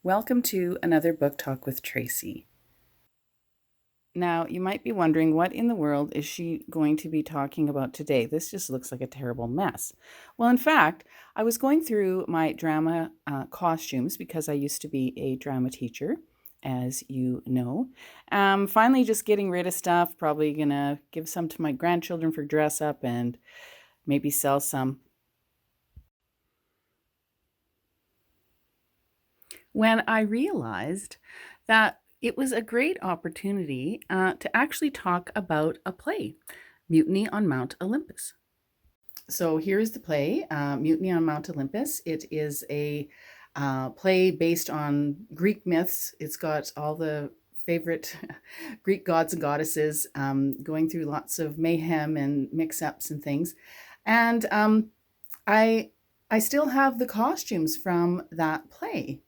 Welcome to another book talk with Tracy. Now, you might be wondering, what in the world is she going to be talking about today? This just looks like a terrible mess. Well, in fact, I was going through my drama costumes because I used to be a drama teacher, as you know. Finally, just getting rid of stuff, probably going to give some to my grandchildren for dress up and maybe sell some. When I realized that it was a great opportunity to actually talk about a play, Mutiny on Mount Olympus. So here's the play, Mutiny on Mount Olympus. It is a play based on Greek myths. It's got all the favorite Greek gods and goddesses going through lots of mayhem and mix-ups and things. And I still have the costumes from that play.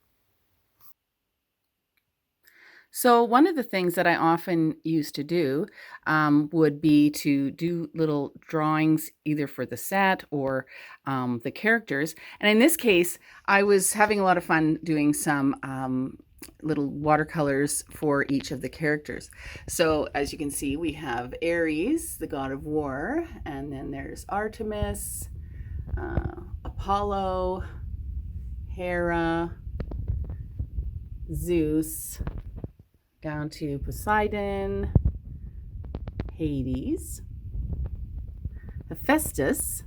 So one of the things that I often used to do would be to do little drawings either for the set or the characters. And in this case, I was having a lot of fun doing some little watercolors for each of the characters. So as you can see, we have Ares, the god of war, and then there's Artemis, Apollo, Hera, Zeus, down to Poseidon, Hades, Hephaestus,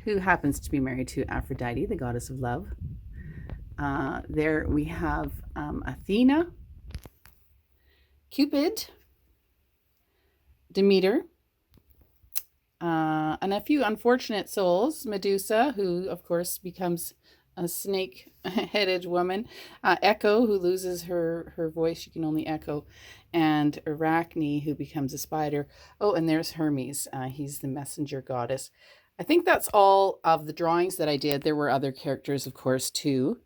who happens to be married to Aphrodite, the goddess of love. There we have Athena, Cupid, Demeter, and a few unfortunate souls, Medusa, who of course becomes a snake-headed woman, Echo, who loses her voice, she can only echo, and Arachne, who becomes a spider. Oh, and there's Hermes, he's the messenger goddess. I think that's all of the drawings that I did. There were other characters, of course, too.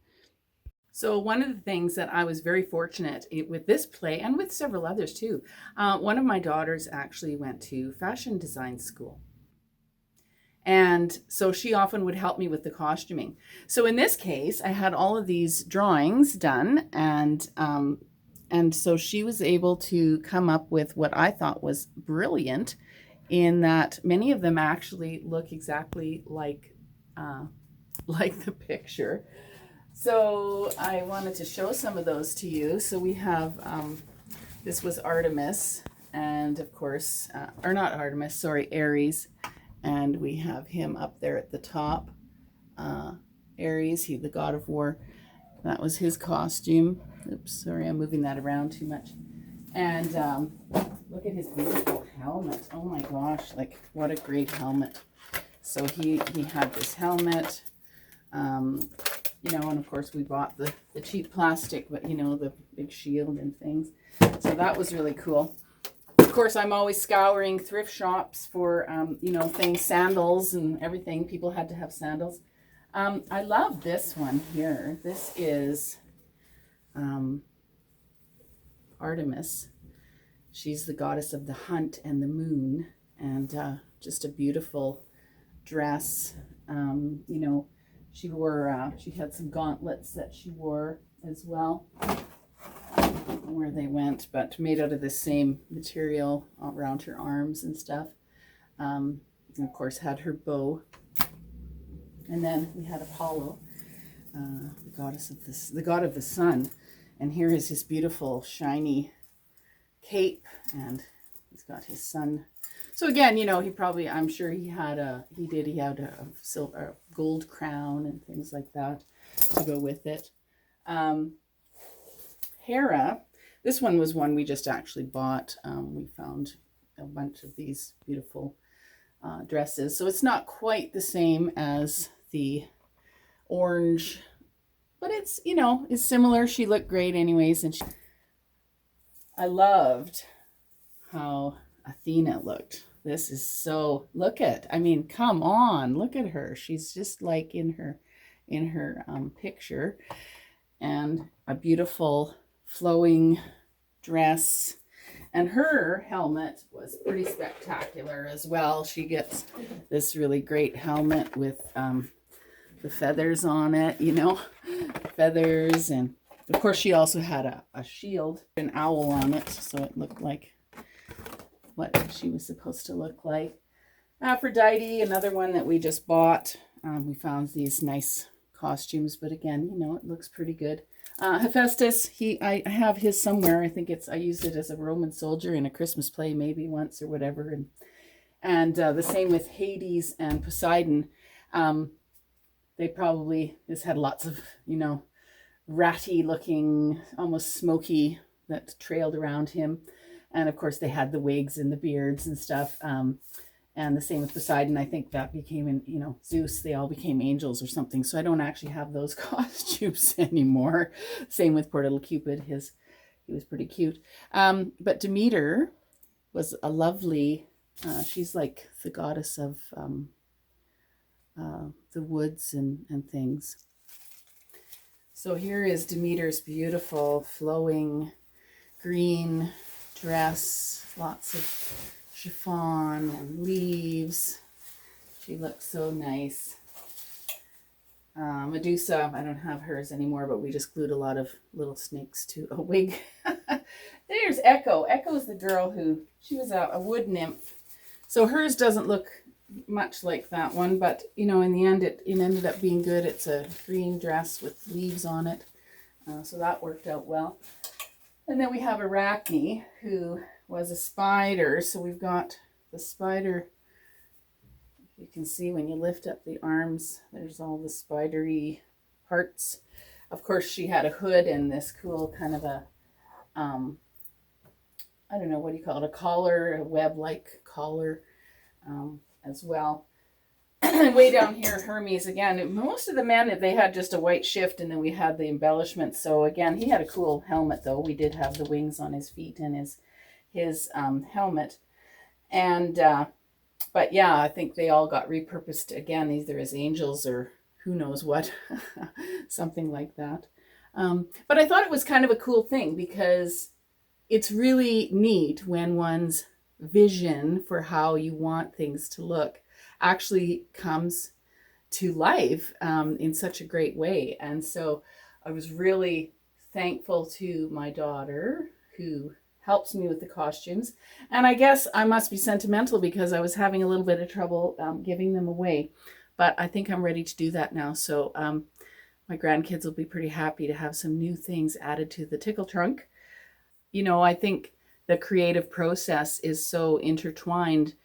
So one of the things that I was very fortunate with this play, and with several others too, one of my daughters actually went to fashion design school. And so she often would help me with the costuming. So in this case, I had all of these drawings done, and so she was able to come up with what I thought was brilliant, in that many of them actually look exactly like the picture. So I wanted to show some of those to you. So we have this was Artemis, and of course, or not Artemis, sorry, Ares. And we have him up there at the top. Ares, he the god of war. That was his costume. Oops, sorry, I'm moving that around too much. And look at his beautiful helmet. Oh my gosh, like what a great helmet. So he had this helmet. You know, and of course we bought the cheap plastic, but you know, the big shield and things. So that was really cool. Of course, I'm always scouring thrift shops for, you know, things, sandals and everything. People had to have sandals. I love this one here. This is Artemis. She's the goddess of the hunt and the moon, and just a beautiful dress. You know, she wore, she had some gauntlets that she wore as well. Where they went, but made out of the same material around her arms and stuff. And of course had her bow. And then we had Apollo, the goddess of this, the god of the sun. And here is his beautiful shiny cape, and he's got his sun. So again, you know, he probably, I'm sure he had a silver, gold crown and things like that to go with it. Hera, this one was one we just actually bought. We found a bunch of these beautiful dresses. So it's not quite the same as the orange, but it's, you know, it's similar. She looked great anyways. And I loved how Athena looked. This is so, I mean, come on, look at her. She's just like in her picture, and a beautiful flowing dress, and her helmet was pretty spectacular as well. She gets this really great helmet with the feathers on it, you know. feathers, and of course she also had a shield, an owl on it, so it looked like what she was supposed to look like. Aphrodite, another one that we just bought. We found these nice costumes, but again, you know, it looks pretty good. Hephaestus, I have his somewhere. I think I used it as a Roman soldier in a Christmas play maybe once or whatever. And the same with Hades and Poseidon. This had lots of, you know, ratty looking, almost smoky, that trailed around him. And of course they had the wigs and the beards and stuff. And the same with Poseidon. I think that became, you know, Zeus, they all became angels or something. So I don't actually have those costumes anymore. Same with poor little Cupid. He was pretty cute. But Demeter was a lovely, she's like the goddess of the woods and things. So here is Demeter's beautiful flowing green dress, lots of chiffon and leaves. She looks so nice. Medusa, I don't have hers anymore, but we just glued a lot of little snakes to a wig. There's Echo. Echo's the girl she was a wood nymph. So hers doesn't look much like that one, but you know, in the end it ended up being good. It's a green dress with leaves on it, so that worked out well. And then we have Arachne, who was a spider. So we've got the spider. You can see when you lift up the arms, there's all the spidery parts. Of course, she had a hood and this cool kind of a I don't know, what do you call it, a collar, a web-like collar as well. Way down here, Hermes, again, most of the men, they had just a white shift, and then we had the embellishments. So again, he had a cool helmet, though. We did have the wings on his feet and his helmet. And but yeah, I think they all got repurposed again, either as angels or who knows what, something like that. But I thought it was kind of a cool thing, because it's really neat when one's vision for how you want things to look actually comes to life in such a great way. And so I was really thankful to my daughter, who helps me with the costumes. And I guess I must be sentimental, because I was having a little bit of trouble giving them away. But I think I'm ready to do that now. So my grandkids will be pretty happy to have some new things added to the tickle trunk. You know, I think the creative process is so intertwined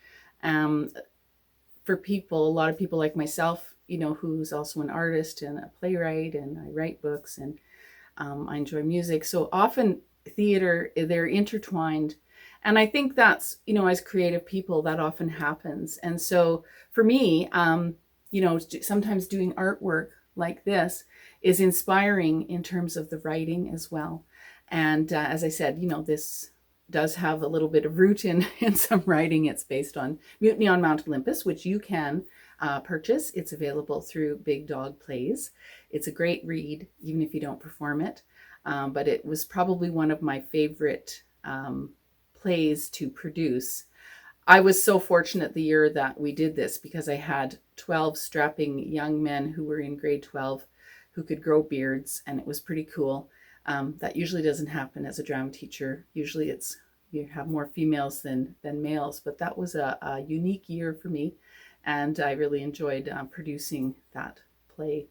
for people, a lot of people like myself, you know, who's also an artist and a playwright, and I write books, and I enjoy music. So often theater, they're intertwined. And I think that's, you know, as creative people, that often happens. And so for me, you know, sometimes doing artwork like this is inspiring in terms of the writing as well. And as I said, you know, this does have a little bit of root in some writing. It's based on Mutiny on Mount Olympus, which you can purchase. It's available through Big Dog Plays. It's a great read, even if you don't perform it. But it was probably one of my favorite plays to produce. I was so fortunate the year that we did this, because I had 12 strapping young men who were in grade 12 who could grow beards, and it was pretty cool. That usually doesn't happen as a drama teacher. Usually you have more females than males, but that was a unique year for me, and I really enjoyed producing that play.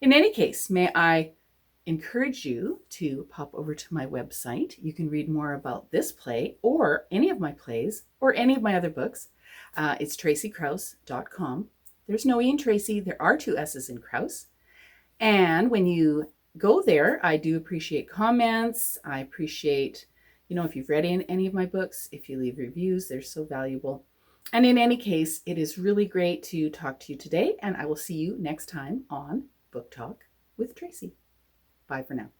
In any case, may I encourage you to pop over to my website. You can read more about this play or any of my plays or any of my other books. It's tracykrause.com. There's no E in Tracy. There are 2 S's in Krause. And when you go there, I do appreciate comments. I appreciate, you know, if you've read any of my books, if you leave reviews, they're so valuable. And in any case, it is really great to talk to you today, and I will see you next time on Book Talk with Tracy. Bye for now.